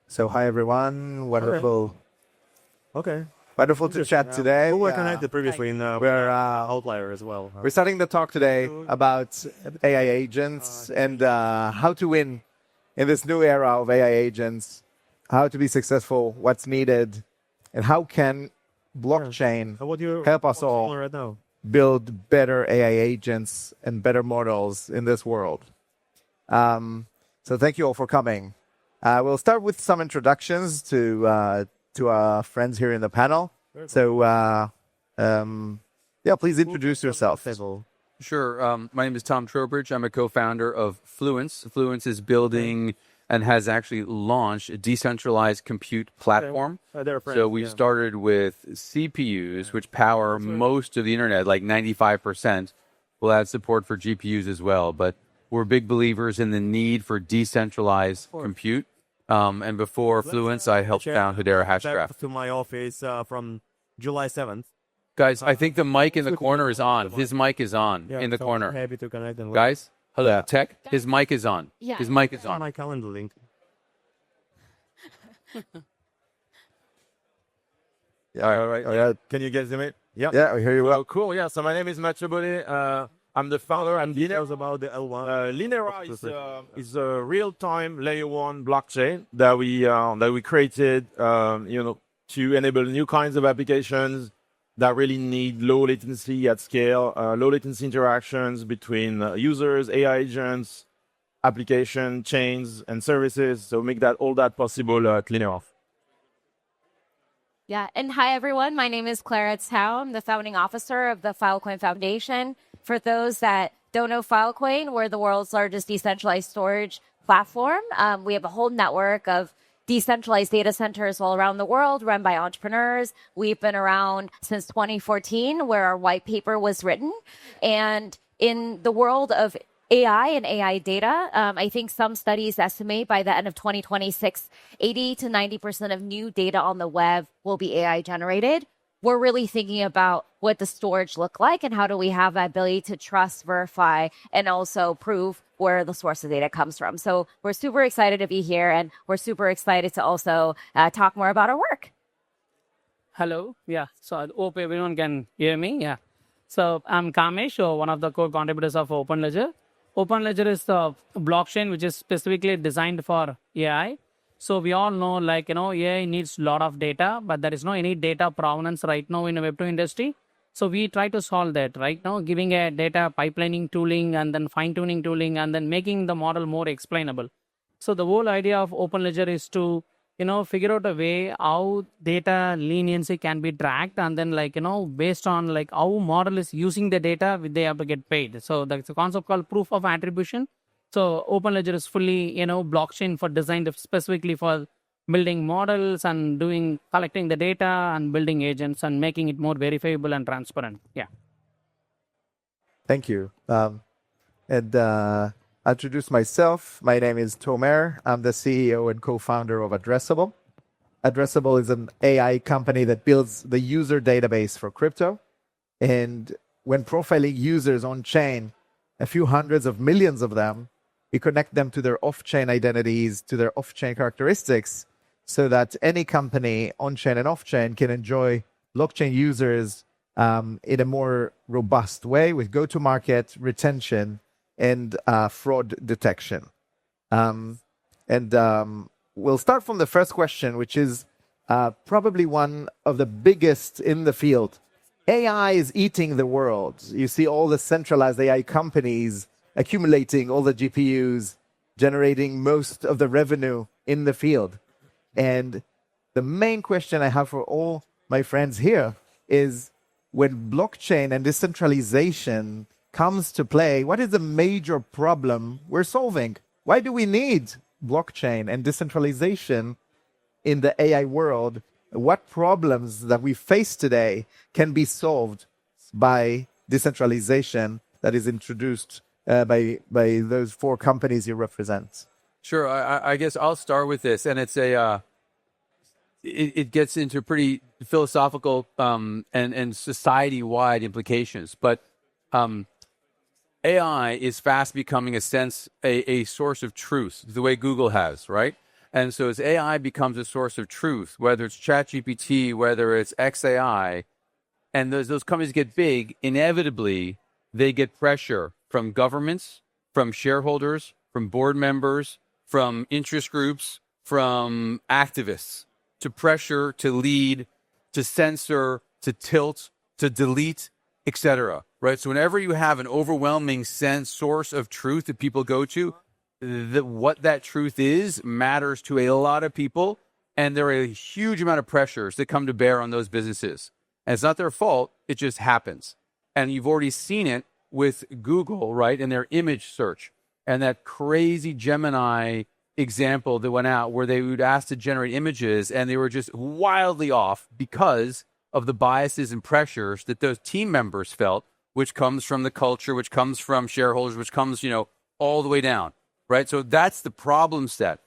So hi everyone, Okay. wonderful to chat today. We were connected previously in Outlier as well. We're starting the talk today about AI agents and how to win in this new era of AI agents, how to be successful, what's needed, and how can blockchain help us all right now? build better AI agents and better models in this world. So thank you all for coming. We'll start with some introductions to our friends here in the panel. So, please introduce yourself. Sure. My name is Tom Trowbridge. I'm a co-founder of Fluence. Fluence is building and has actually launched a decentralized compute platform. So we started with CPUs, which power most of the internet, like 95%. We'll add support for GPUs as well. But we're big believers in the need for decentralized compute. And before Fluence, I helped found Hedera Hashgraph. To my office from July 7th. Guys, I think the mic in the corner is on. His mic is on in the corner. Happy to connect. Guys, hello, tech. His mic is on. Yeah. His mic is on. My calendar link. All right. Can you guys hear me? Yeah. Yeah, we hear you well. Oh, cool. Yeah. So my name is Mathieu Bonnet. I'm the founder and details about the L1. Linera is a real-time layer 1 blockchain that we created, to enable new kinds of applications that really need low latency at scale, low latency interactions between users, AI agents, application chains, and services. So make all that possible at Linera. Yeah, and hi everyone. My name is Clara Tao. I'm the founding officer of the Filecoin Foundation. For those that don't know Filecoin, we're the world's largest decentralized storage platform. We have a whole network of decentralized data centers all around the world run by entrepreneurs. We've been around since 2014, where our white paper was written. And in the world of AI and AI data, I think some studies estimate by the end of 2026, 80 to 90% of new data on the web will be AI generated. We're really thinking about what the storage look like and how do we have that ability to trust, verify, and also prove where the source of data comes from. So we're super excited to be here, and we're super excited to also talk more about our work. Hello. Yeah. So I hope everyone can hear me. Yeah. So I'm Kamesh, one of the co-contributors of OpenLedger. OpenLedger is the blockchain which is specifically designed for AI. So we all know, AI needs a lot of data, but there is no any data provenance right now in the Web2 industry. So we try to solve that right now, giving a data pipelining tooling and then fine-tuning tooling and then making the model more explainable. So the whole idea of OpenLedger is to, figure out a way how data leniency can be tracked and then based on how model is using the data, they have to get paid. So that's a concept called proof of attribution. So OpenLedger is fully, blockchain for designed specifically for building models and collecting the data and building agents and making it more verifiable and transparent. Yeah. Thank you. I'll introduce myself. My name is Tomer. I'm the CEO and co-founder of Addressable. Addressable is an AI company that builds the user database for crypto. And when profiling users on chain, a few hundreds of millions of them, we connect them to their off-chain identities, to their off-chain characteristics, so that any company on-chain and off-chain can enjoy blockchain users in a more robust way with go-to-market, retention, and fraud detection. We'll start from the first question, which is probably one of the biggest in the field. AI is eating the world. You see all the centralized AI companies accumulating all the GPUs, generating most of the revenue in the field. And the main question I have for all my friends here is, when blockchain and decentralization comes to play, what is the major problem we're solving? Why do we need blockchain and decentralization in the AI world? What problems that we face today can be solved by decentralization that is introduced by those four companies you represent? Sure. I guess I'll start with this, and it's it gets into pretty philosophical and society-wide implications. But AI is fast becoming a source of truth, the way Google has, right? And so as AI becomes a source of truth, whether it's ChatGPT, whether it's XAI, and those companies get big, inevitably they get pressure from governments, from shareholders, from board members, from interest groups, from activists to pressure, to lead, to censor, to tilt, to delete, etc. Right? So whenever you have an overwhelming source of truth that people go to, what that truth is matters to a lot of people, and there are a huge amount of pressures that come to bear on those businesses. And it's not their fault, it just happens. And you've already seen it with Google, right, in their image search. And that crazy Gemini example that went out where they would ask to generate images and they were just wildly off because of the biases and pressures that those team members felt, which comes from the culture, which comes from shareholders, which comes, all the way down, right? So that's the problem set.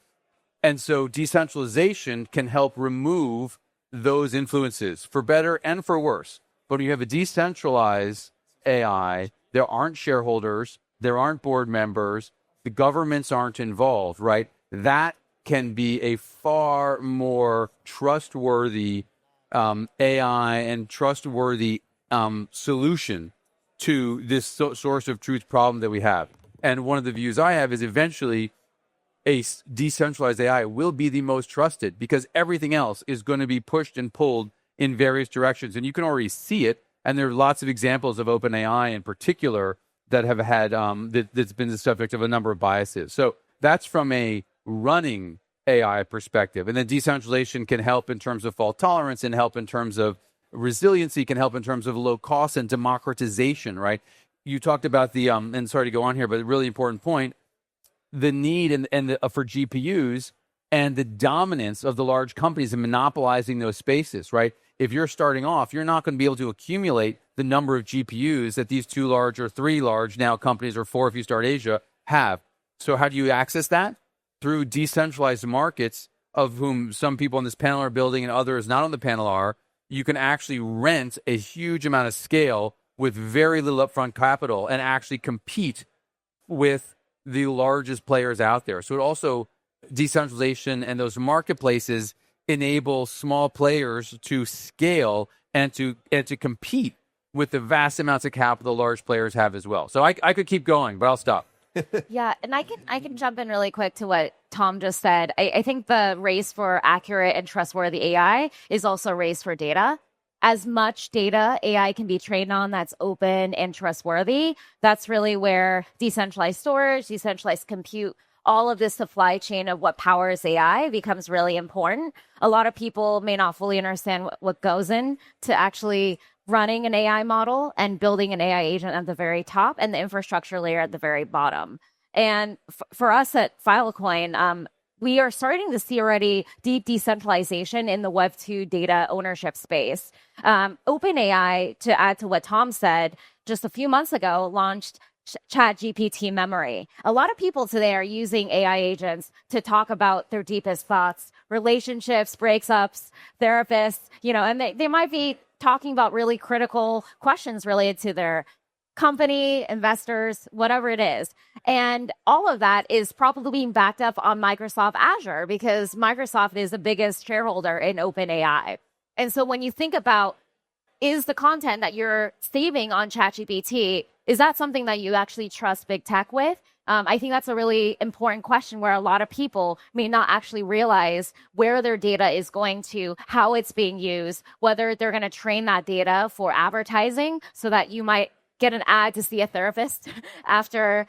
And so decentralization can help remove those influences for better and for worse. But when you have a decentralized AI, there aren't shareholders, there aren't board members, the governments aren't involved, right? That can be a far more trustworthy AI and trustworthy solution to this source of truth problem that we have. And one of the views I have is eventually a decentralized AI will be the most trusted because everything else is going to be pushed and pulled in various directions. And you can already see it. And there are lots of examples of OpenAI in particular that have had, that's been the subject of a number of biases. So that's from a running AI perspective. And then decentralization can help in terms of fault tolerance and help in terms of resiliency, can help in terms of low cost and democratization, right? You talked about the, and sorry to go on here, but a really important point, the need for GPUs and the dominance of the large companies in monopolizing those spaces, right? If you're starting off, you're not going to be able to accumulate the number of GPUs that these 2 large or 3 large now companies, or 4 if you start Asia, have. So how do you access that? Through decentralized markets, of whom some people on this panel are building and others not on the panel are. You can actually rent a huge amount of scale with very little upfront capital and actually compete with the largest players out there. So it also, decentralization and those marketplaces enable small players to scale and to compete with the vast amounts of capital large players have as well. So I could keep going, but I'll stop. Yeah, and I can jump in really quick to what Tom just said. I think the race for accurate and trustworthy AI is also a race for data. As much data AI can be trained on that's open and trustworthy, that's really where decentralized storage, decentralized compute, all of this supply chain of what powers AI becomes really important. A lot of people may not fully understand what goes in to actually running an AI model and building an AI agent at the very top and the infrastructure layer at the very bottom. And for us at Filecoin, we are starting to see already deep decentralization in the Web2 data ownership space. OpenAI, to add to what Tom said, just a few months ago, launched ChatGPT memory. A lot of people today are using AI agents to talk about their deepest thoughts, relationships, breakups, therapists, and they might be talking about really critical questions related to their company, investors, whatever it is. And all of that is probably being backed up on Microsoft Azure because Microsoft is the biggest shareholder in OpenAI. And so when you think about, is the content that you're saving on ChatGPT, is that something that you actually trust big tech with? I think that's a really important question where a lot of people may not actually realize where their data is going to, how it's being used, whether they're going to train that data for advertising so that you might get an ad to see a therapist after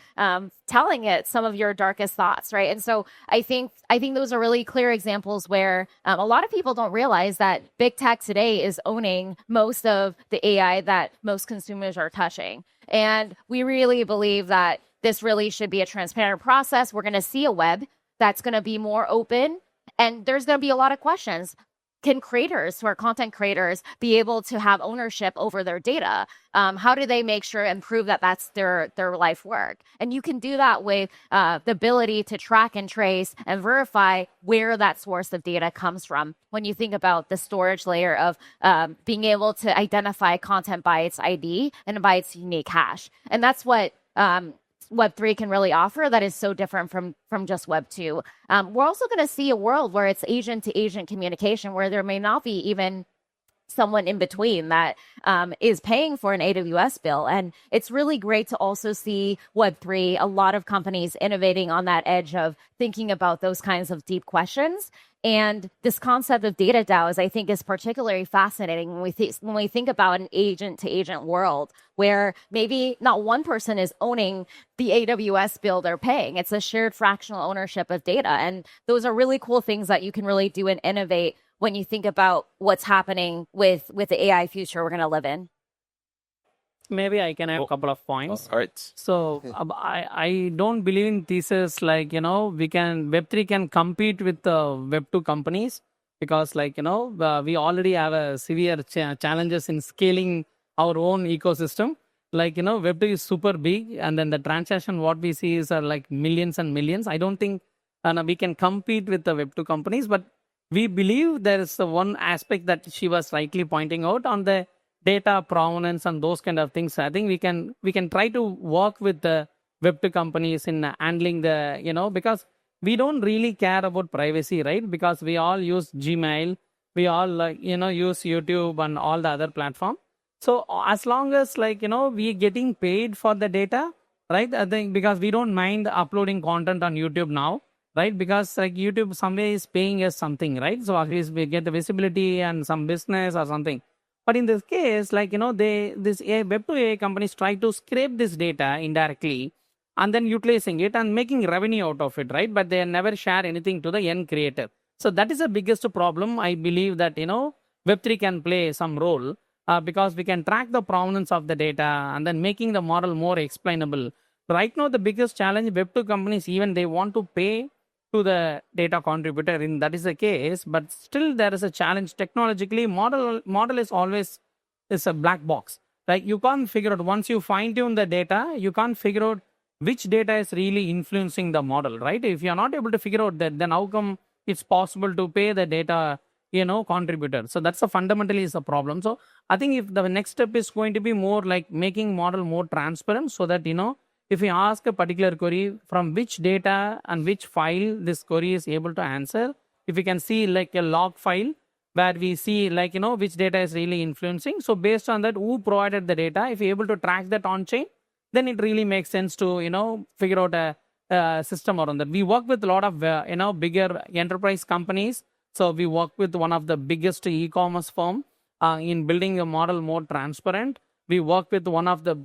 telling it some of your darkest thoughts, right? And so I think those are really clear examples where a lot of people don't realize that big tech today is owning most of the AI that most consumers are touching. And we really believe that this really should be a transparent process. We're going to see a web that's going to be more open, and there's going to be a lot of questions. Can creators who are content creators be able to have ownership over their data? How do they make sure and prove that that's their life work? And you can do that with the ability to track and trace and verify where that source of data comes from. When you think about the storage layer of being able to identify content by its ID and by its unique hash. And that's what Web3 can really offer that is so different from just Web2. We're also going to see a world where it's agent to agent communication, where there may not be even someone in between that is paying for an AWS bill. And it's really great to also see Web3, a lot of companies innovating on that edge of thinking about those kinds of deep questions. And this concept of data DAOs, I think, is particularly fascinating when we think about an agent-to-agent world where maybe not one person is owning the AWS bill they're paying. It's a shared fractional ownership of data. And those are really cool things that you can really do and innovate when you think about what's happening with the AI future we're going to live in. Maybe I can have a couple of points. All right. So I don't believe in thesis like, Web3 can compete with the Web2 companies because we already have a severe challenges in scaling our own ecosystem. Web2 is super big and then the transaction what we see is like millions and millions. I don't think we can compete with the Web2 companies, but we believe there is one aspect that she was rightly pointing out on the data provenance and those kind of things. I think we can try to work with the Web2 companies in handling the, because we don't really care about privacy, right? Because we all use Gmail, we all use YouTube and all the other platforms. So as long as we getting paid for the data, right? I think because we don't mind uploading content on YouTube now, right? Because YouTube somewhere is paying us something, right? So at least we get the visibility and some business or something. But in this case, this Web2 AI companies try to scrape this data indirectly and then utilizing it and making revenue out of it, right? But they never share anything to the end creator. So that is the biggest problem. I believe that, Web3 can play some role because we can track the provenance of the data and then making the model more explainable. Right now, the biggest challenge, Web2 companies, even they want to pay to the data contributor, and that is the case, but still there is a challenge technologically. Model is always a black box. You can't figure out, once you fine tune the data, you can't figure out which data is really influencing the model, right? If you're not able to figure out that, then how come it's possible to pay the data contributor? So that's fundamentally is a problem. So I think if the next step is going to be more like making model more transparent, so that if we ask a particular query, from which data and which file this query is able to answer, if we can see like a log file where we see which data is really influencing. So based on that, who provided the data, if we're able to track that on chain, then it really makes sense to, figure out a system around that. We work with a lot of, bigger enterprise companies. So we work with one of the biggest e-commerce firm in building a model more transparent. We work with one of the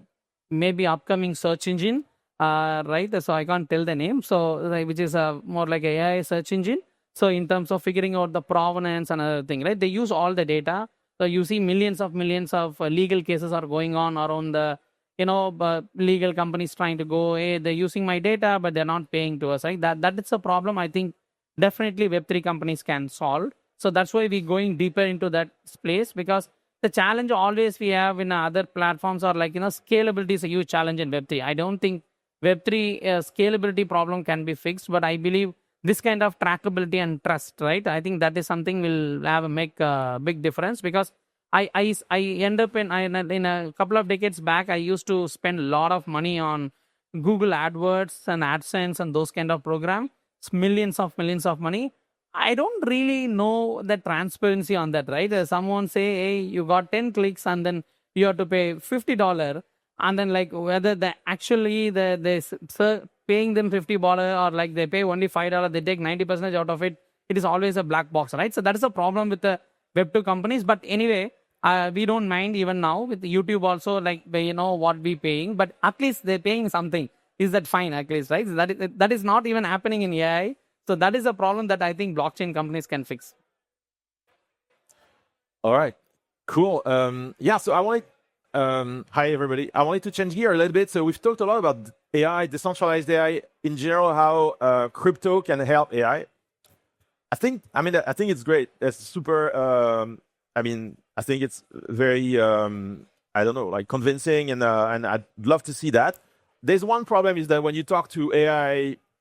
maybe upcoming search engine, right? So I can't tell the name. So which is more like AI search engine. So in terms of figuring out the provenance and other thing, right? They use all the data. So you see millions of legal cases are going on around the, legal companies trying to go, hey, they're using my data, but they're not paying to us, right? That is a problem I think definitely Web3 companies can solve. So that's why we're going deeper into that space, because the challenge always we have in other platforms are scalability is a huge challenge in Web3. I don't think Web3 scalability problem can be fixed, but I believe this kind of trackability and trust, right? I think that is something will make a big difference, because I end up in a couple of decades back, I used to spend a lot of money on Google AdWords and AdSense and those kind of programs, millions of money. I don't really know the transparency on that, right? Someone say, hey, you got 10 clicks and then you have to pay $50, and then whether they paying them $50 or they pay only $5, they take 90% out of it. It is always a black box, right? So that is a problem with the Web2 companies. But anyway, we don't mind even now with YouTube also, what we paying, but at least they're paying something. Is that fine at least, right? That is not even happening in AI. So that is a problem that I think blockchain companies can fix. All right, cool. So I wanted, hi everybody. I wanted to change gear a little bit. So we've talked a lot about AI, decentralized AI in general, how crypto can help AI. I think it's great. It's super. I think it's very, convincing, and I'd love to see that. There's one problem is that when you talk to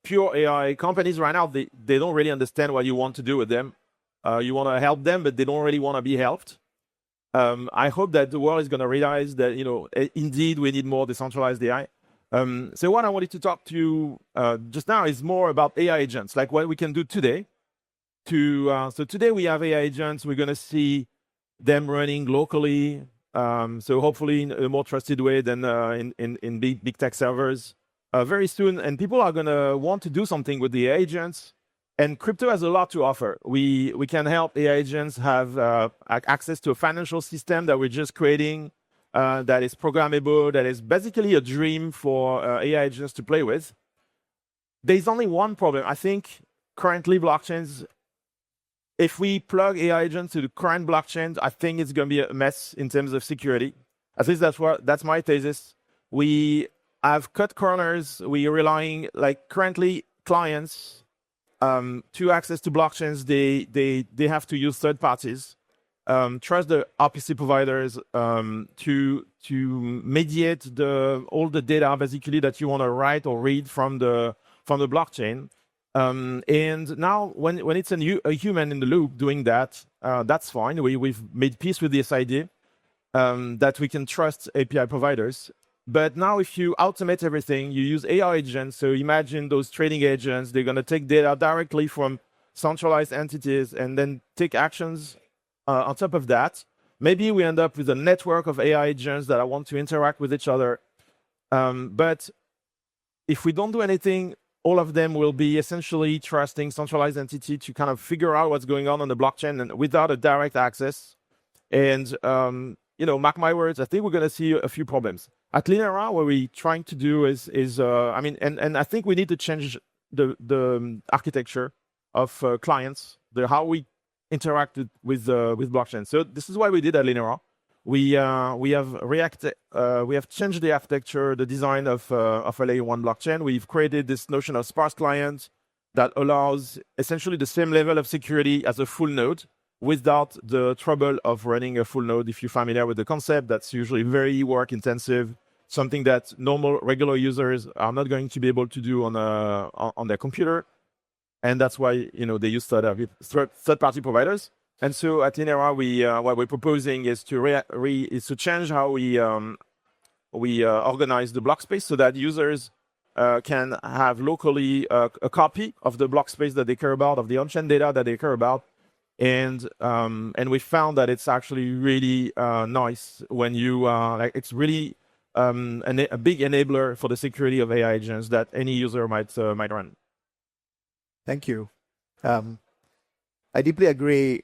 pure AI companies right now, they don't really understand what you want to do with them. You want to help them, but they don't really want to be helped. I hope that the world is going to realize that, indeed we need more decentralized AI. So what I wanted to talk to you just now is more about AI agents, like what we can do today. So today we have AI agents. We're going to see them running locally. So hopefully in a more trusted way than in big tech servers very soon. And people are going to want to do something with the AI agents. And crypto has a lot to offer. We can help AI agents have access to a financial system that we're just creating that is programmable, that is basically a dream for AI agents to play with. There's only one problem. I think currently blockchains, if we plug AI agents to the current blockchains, I think it's going to be a mess in terms of security. At least that's my thesis. We have cut corners. We are relying, like currently clients, to access to blockchains, they have to use third parties, trust the RPC providers to mediate all the data basically that you want to write or read from the blockchain. And now when it's a human in the loop doing that, that's fine. We've made peace with this idea that we can trust API providers. But now if you automate everything, you use AI agents. So imagine those trading agents, they're going to take data directly from centralized entities and then take actions on top of that. Maybe we end up with a network of AI agents that want to interact with each other. But if we don't do anything, all of them will be essentially trusting centralized entity to kind of figure out what's going on the blockchain and without a direct access. And mark my words, I think we're going to see a few problems. At Linera, what we're trying to do is I think we need to change the architecture of clients, how we interact with blockchain. So this is what we did at Linera. We have changed the architecture, the design of a layer one blockchain. We've created this notion of sparse client that allows essentially the same level of security as a full node, without the trouble of running a full node. If you're familiar with the concept, that's usually very work intensive, something that regular users are not going to be able to do on their computer. And that's why they use third-party providers. And so at Linera, what we're proposing is to change how we organize the block space so that users can have locally a copy of the block space that they care about, of the on-chain data that they care about. And we found that it's actually really nice when you it's really a big enabler for the security of AI agents that any user might run. Thank you. I deeply agree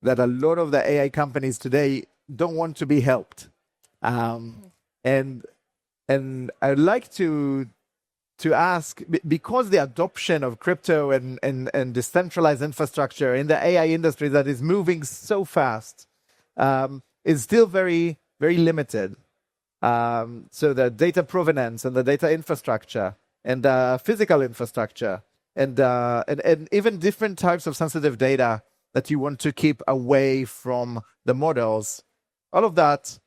that a lot of the AI companies today don't want to be helped, and I'd like to ask, because the adoption of crypto and decentralized infrastructure in the AI industry that is moving so fast is still very, very limited. So the data provenance and the data infrastructure and the physical infrastructure and even different types of sensitive data that you want to keep away from the models, all of that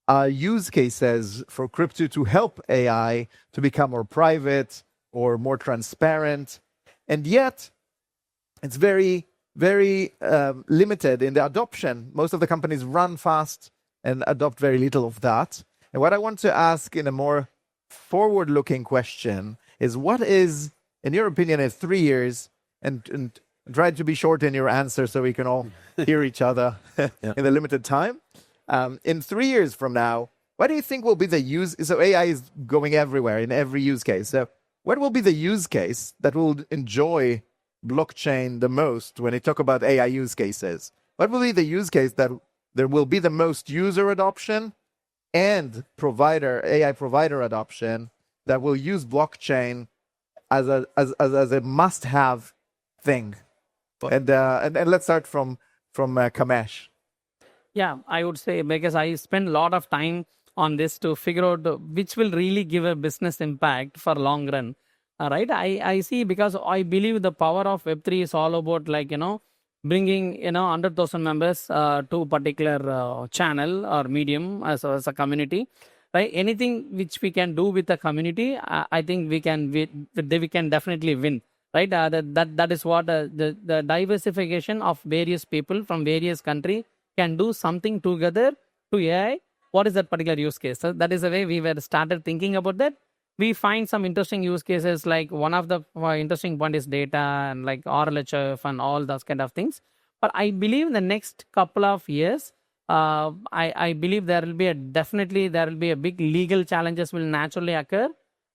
are use cases for crypto to help AI to become more private or more transparent. And yet, it's very, very limited in the adoption. Most of the companies run fast and adopt very little of that. And what I want to ask in a more forward-looking question is, what is, in your opinion, in 3 years, and try to be short in your answer so we can all hear each other in the limited time. In 3 years from now, what do you think will be the use? So AI is going everywhere in every use case. So what will be the use case that will enjoy blockchain the most when you talk about AI use cases? What will be the use case that there will be the most user adoption and AI provider adoption that will use blockchain as a must-have thing? And let's start from Kamesh. Yeah, I would say, because I spend a lot of time on this to figure out which will really give a business impact for long run. Right? I see, because I believe the power of Web3 is all about bringing 100,000 members to a particular channel or medium as a community. Right? Anything which we can do with the community, I think we can definitely win. Right? That is what the diversification of various people from various countries can do something together to AI. What is that particular use case? So that is the way we were started thinking about that. we find some interesting use cases. Like one of the interesting point is data and like RLHF and all those kind of things. But I believe in the next couple of years, I believe there will be definitely there will be a big legal challenges will naturally occur,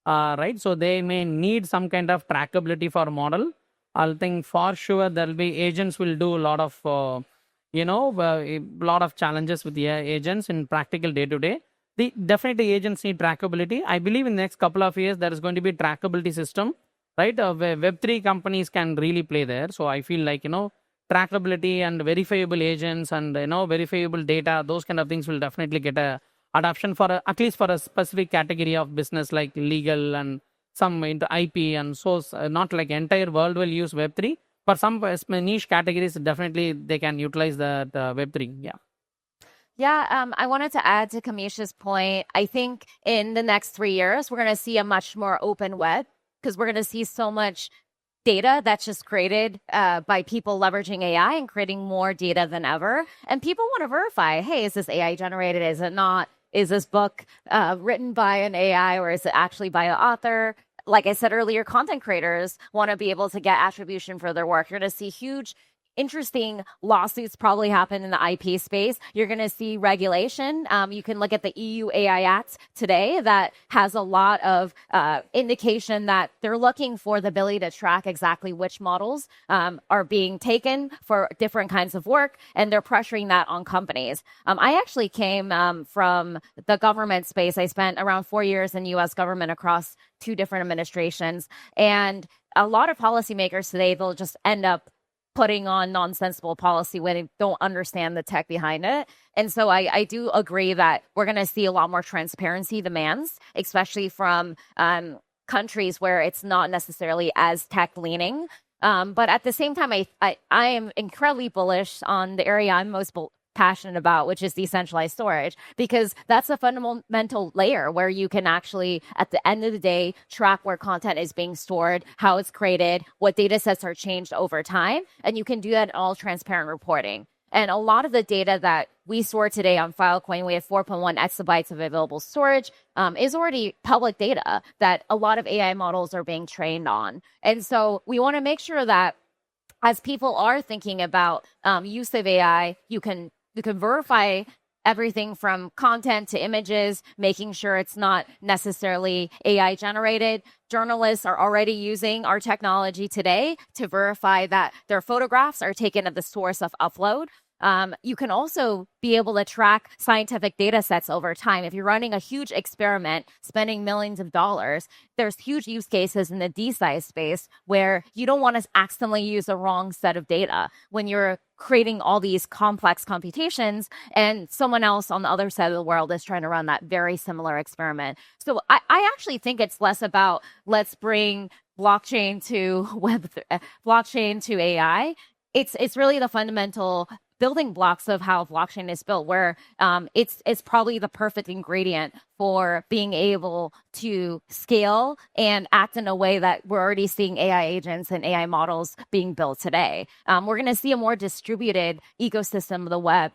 right? So they may need some kind of trackability for model. I think for sure there will be agents will do a lot of a lot of challenges with the agents in practical day to day. The definitely agents need trackability. I believe in the next couple of years there is going to be a trackability system, right? Where Web3 companies can really play there. So I feel like trackability and verifiable agents and verifiable data, those kind of things will definitely get a adoption for at least for a specific category of business like legal and some into IP and so not like entire world will use Web3. For some niche categories, definitely they can utilize the Web3. Yeah. Yeah, I wanted to add to Kamish's point. I think in the next 3 years, we're going to see a much more open web because we're going to see so much data that's just created by people leveraging AI and creating more data than ever. And people want to verify, hey, is this AI generated? Is it not? Is this book written by an AI or is it actually by an author? Like I said earlier, content creators want to be able to get attribution for their work. You're going to see huge interesting lawsuits probably happen in the IP space. You're going to see regulation. You can look at the EU AI Act today that has a lot of indication that they're looking for the ability to track exactly which models are being taken for different kinds of work, and they're pressuring that on companies. I actually came from the government space. I spent around 4 years in U.S. government across 2 different administrations, and a lot of policymakers today, they'll just end up putting on nonsensical policy when they don't understand the tech behind it. And so I do agree that we're going to see a lot more transparency demands, especially from countries where it's not necessarily as tech leaning. But at the same time, I am incredibly bullish on the area I'm most passionate about, which is decentralized storage, because that's a fundamental layer where you can actually, at the end of the day, track where content is being stored, how it's created, what data sets are changed over time. And you can do that in all transparent reporting. And a lot of the data that we store today on Filecoin, we have 4.1 exabytes of available storage, is already public data that a lot of AI models are being trained on. And so we want to make sure that as people are thinking about use of AI, you can verify everything from content to images, making sure it's not necessarily AI generated. Journalists are already using our technology today to verify that their photographs are taken at the source of upload. You can also be able to track scientific data sets over time. If you're running a huge experiment, spending millions of dollars, there's huge use cases in the D-size space where you don't want to accidentally use the wrong set of data when you're creating all these complex computations and someone else on the other side of the world is trying to run that very similar experiment. So I actually think it's less about let's bring blockchain to blockchain to AI. It's really the fundamental building blocks of how blockchain is built, where it's probably the perfect ingredient for being able to scale and act in a way that we're already seeing AI agents and AI models being built today. We're going to see a more distributed ecosystem of the web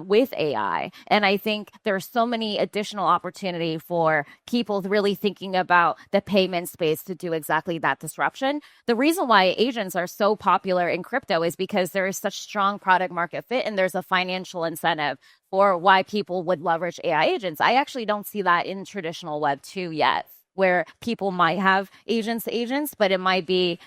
with AI. And I think there's so many additional opportunity for people really thinking about the payment space to do exactly that disruption. The reason why agents are so popular in crypto is because there is such strong product market fit and there's a financial incentive for why people would leverage AI agents. I actually don't see that in traditional Web 2 yet, where people might have agents, but it might be,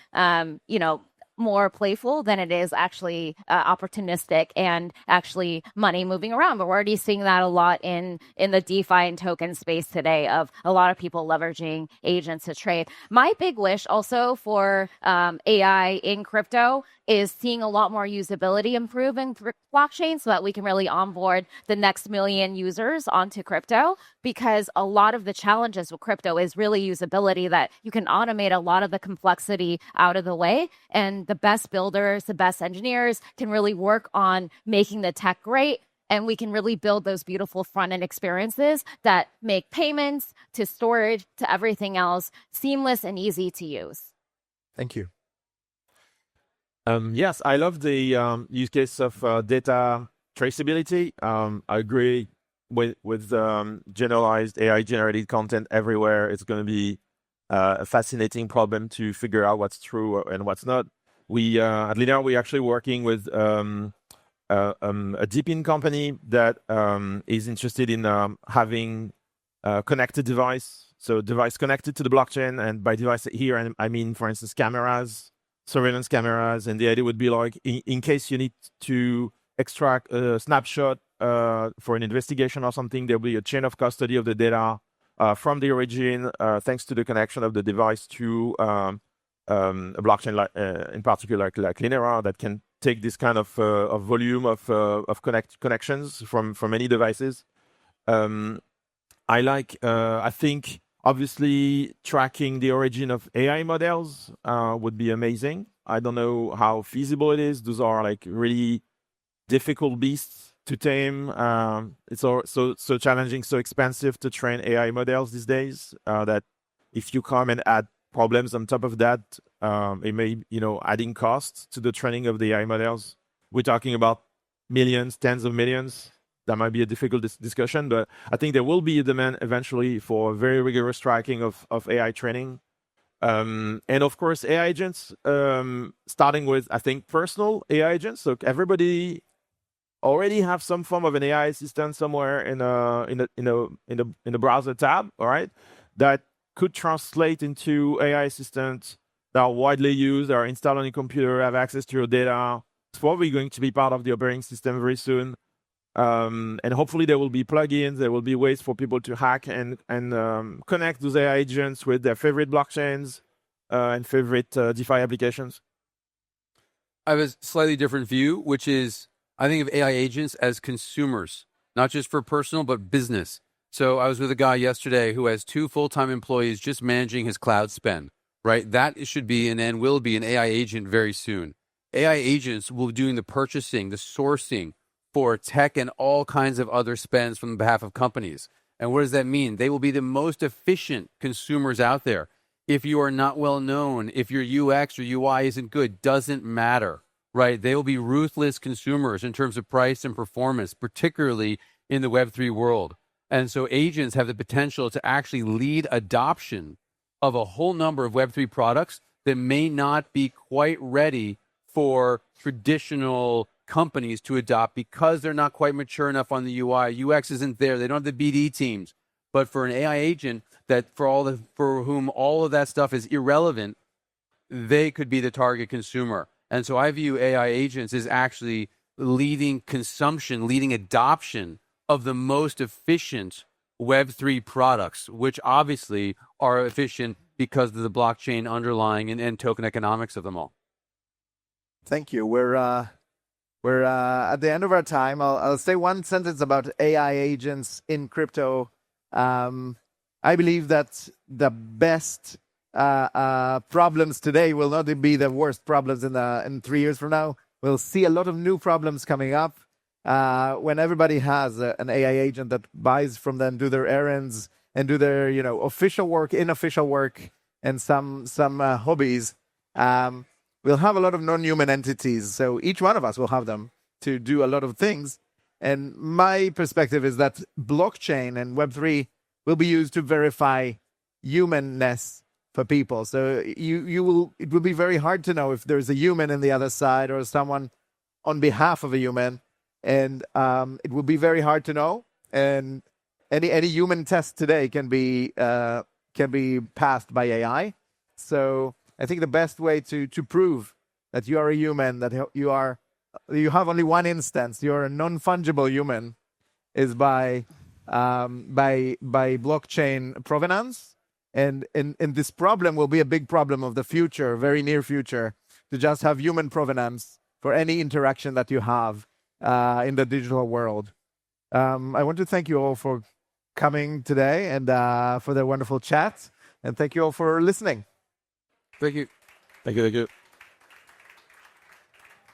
more playful than it is actually opportunistic and actually money moving around. But we're already seeing that a lot in the DeFi and token space today of a lot of people leveraging agents to trade. My big wish also for AI in crypto is seeing a lot more usability improve in blockchain so that we can really onboard the next million users onto crypto, because a lot of the challenges with crypto is really usability, that you can automate a lot of the complexity out of the way, and the best builders, the best engineers can really work on making the tech great, and we can really build those beautiful front-end experiences that make payments to storage to everything else seamless and easy to use. Thank you. Yes, I love the use case of data traceability. I agree with generalized AI generated content everywhere. It's going to be a fascinating problem to figure out what's true and what's not. We at Linear, we're actually working with a deepin company that is interested in having a connected device. So device connected to the blockchain, and by device here, I mean, for instance, cameras, surveillance cameras. And the idea would be like, in case you need to extract a snapshot for an investigation or something, there'll be a chain of custody of the data from the origin, thanks to the connection of the device to a blockchain, like in particular, like Linear, that can take this kind of volume of connections from many devices. I think obviously tracking the origin of AI models would be amazing. I don't know how feasible it is. Those are like really difficult beasts to tame. It's so challenging, so expensive to train AI models these days, that if you come and add problems on top of that, it may, adding costs to the training of the AI models. We're talking about millions, tens of millions. That might be a difficult discussion, but I think there will be a demand eventually for very rigorous tracking of AI training. And of course, AI agents, starting with, I think, personal AI agents. So everybody already have some form of an AI assistant somewhere in a browser tab, all right, that could translate into AI assistants that are widely used, that are installed on your computer, have access to your data. It's probably going to be part of the operating system very soon. And hopefully there will be plugins, there will be ways for people to hack and connect those AI agents with their favorite blockchains and favorite DeFi applications. I have a slightly different view, which is I think of AI agents as consumers, not just for personal, but business. So I was with a guy yesterday who has 2 full-time employees just managing his cloud spend, right? That should be and will be an AI agent very soon. AI agents will be doing the purchasing, the sourcing for tech and all kinds of other spends from behalf of companies. And what does that mean? They will be the most efficient consumers out there. If you are not well known, if your UX or UI isn't good, doesn't matter, right? They will be ruthless consumers in terms of price and performance, particularly in the Web3 world. And so agents have the potential to actually lead adoption of a whole number of Web3 products that may not be quite ready for traditional companies to adopt because they're not quite mature enough on the UI. UX isn't there. They don't have the BD teams. But for an AI agent that for whom all of that stuff is irrelevant, they could be the target consumer. And so I view AI agents as actually leading consumption, leading adoption of the most efficient Web3 products, which obviously are efficient because of the blockchain underlying and token economics of them all. Thank you. We're at the end of our time. I'll say one sentence about AI agents in crypto. I believe that the best problems today will not be the worst problems in 3 years from now. We'll see a lot of new problems coming up when everybody has an AI agent that buys from them, do their errands, and do their official work, unofficial work, and some hobbies. We'll have a lot of non-human entities. So each one of us will have them to do a lot of things. And my perspective is that blockchain and Web3 will be used to verify humanness for people. So it will be very hard to know if there's a human in the other side or someone on behalf of a human. And it will be very hard to know. And any human test today can be passed by AI. So I think the best way to prove that you are a human, that you have only one instance, you're a non-fungible human, is by blockchain provenance. And this problem will be a big problem of the future, very near future, to just have human provenance for any interaction that you have in the digital world. I want to thank you all for coming today and for the wonderful chat. And thank you all for listening. Thank you. Thank you.